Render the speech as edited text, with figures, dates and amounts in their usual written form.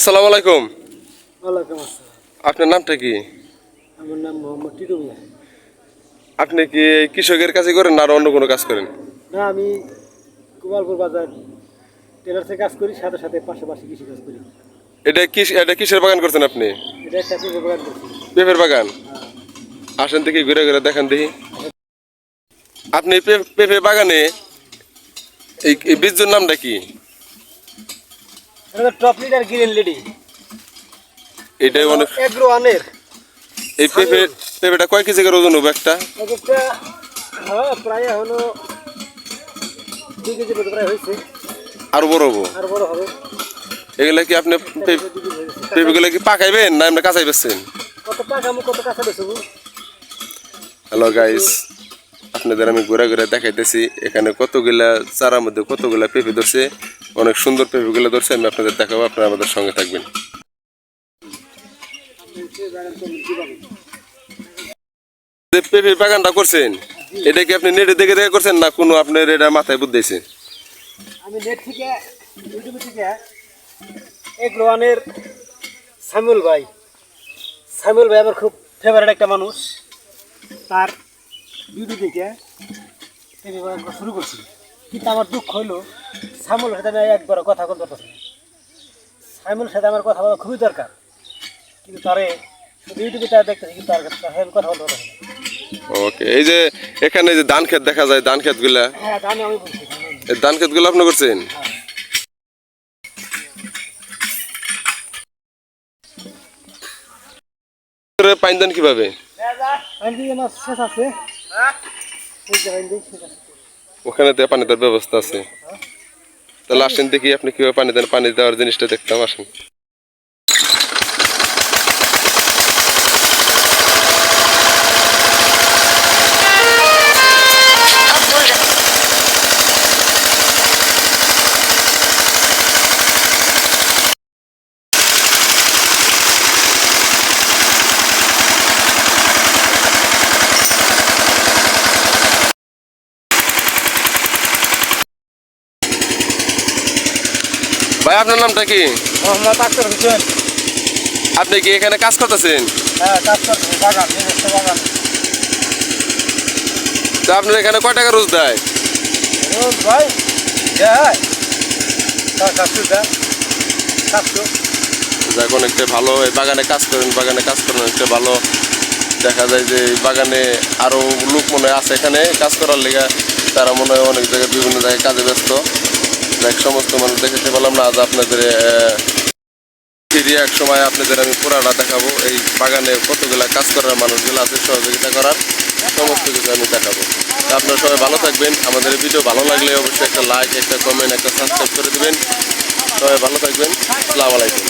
আসসালামু আলাইকুম। ওয়ালাইকুম আসসালাম। আপনার নামটা কি? আমার নাম মোহাম্মদ টিটু মিয়া। আপনি কি কৃষকের কাজই করেন না আর অন্য কোনো কাজ করেন? না, আমি গোপালপুর বাজার টেলার্সে কাজ করি, সাথে সাথে পাশাপাশি কৃষি কাজ করি। এটা কিসের বাগান করছেন আপনি? এটা একটা পেঁপে বাগান করছি। পেঁপের বাগান? হ্যাঁ। আসেন দেখি ঘুরে ঘুরে দেখেন দেখি। আপনি পেঁপে বাগানে এই বীজের নামটা কি? এটা টপ লিডার গ্রিন লেডি। এটাই অনেক। এগ্রো ওয়ানের। এই পেঁপেটা কয় কেজি করে ওজন হবে একটা? একটা হ্যাঁ, প্রায় হলো 2 কেজি মতো প্রায় হয়েছে। আরো বড় হবো? আর বড় হবে। এগুলা কি আপনি পেঁপেগুলো কি পাকাইবেন না এমনি কাঁচাই বেচছেন? কত টাকা কত কাঁচা বেচবো? হ্যালো গাইস, আপনাদের আমি ঘুরে ঘুরে দেখাইতেছি এখানে কতগুলা চারার মধ্যে কতগুলা পেঁপে ধরছে। অনেক সুন্দর পেঁপেগুলো ধরছে, আমি আপনাদের দেখাবো, আপনারা আমাদের সঙ্গে থাকবেন। যে পেঁপে বাগানটা করছেন এটা কি আপনি নেটে দেখে দেখে করছেন না কোনো আপনার এটা মাথায় বুঝতেছে? আমি নেট থেকে, ইউটিউব থেকে এগ্রো ওয়ানের সামিউল ভাই আমার খুব ফেভারিট একটা মানুষ। তার ভিডিও দেখে পেঁপে বাগান করা শুরু করছি। কিন্তু আমার দুঃখ হইলো সামিউলের সাথে আমি একবার কথা বলতে পারছি না। সামিউলের সাথে আমার কথা বলা খুবই দরকার, কিন্তু তারে শুধু ইউটিউবে তার দেখতেছি, কিন্তু তার সাথে আমি কথা বলতে পারছি না। ওকে, এই যে এখানে যে ধান ক্ষেত দেখা যায়, ধান ক্ষেতগুলা, হ্যাঁ, জানি, আমি বলছি। এই ধান ক্ষেতগুলো আপনি করছেন? পানি দেন কিভাবে? ওখানে তো পানি দেওয়ার ব্যবস্থা আছে। তাহলে আসেন দেখি আপনি কিভাবে পানি দেন, পানি দেওয়ার জিনিসটা দেখতাম, আসেন। ভাই আপনার নামটা কি? মোহাম্মদ আক্তার হোসেন। আপনি কি এখানে কাজ করতেছেন? হ্যাঁ, কাজ করছি, বাগান, নিজস্ব বাগান। তো আপনার এখানে কয় টাকা রোজ দেয়? রোজ ভাই দেয় 700 দেয়, 700। যাক, অনেকটা ভালো। এই বাগানে কাজ করেন, বাগানে কাজ করেন অনেকটা ভালো। দেখা যায় যে এই বাগানে আরও লোক মনে হয় আছে এখানে কাজ করার লেগে, তারা মনে হয় অনেক জায়গায় বিভিন্ন জায়গায় কাজে ব্যস্ত। দেখ, সমস্ত মানুষ দেখাতে পারলাম না, আজ আপনাদের ফিরিয়ে এক সময় আপনাদের আমি পুরাটা দেখাবো। এই বাগানে কতগুলা কাজ করার মানুষগুলো আছে, সহযোগিতা করার সমস্ত কিছু আমি দেখাবো। তো আপনারা সবাই ভালো থাকবেন। আমাদের এই ভিডিও ভালো লাগলে অবশ্যই একটা লাইক, একটা কমেন্ট, একটা সাবস্ক্রাইব করে দেবেন। সবাই ভালো থাকবেন। আসসালামু আলাইকুম।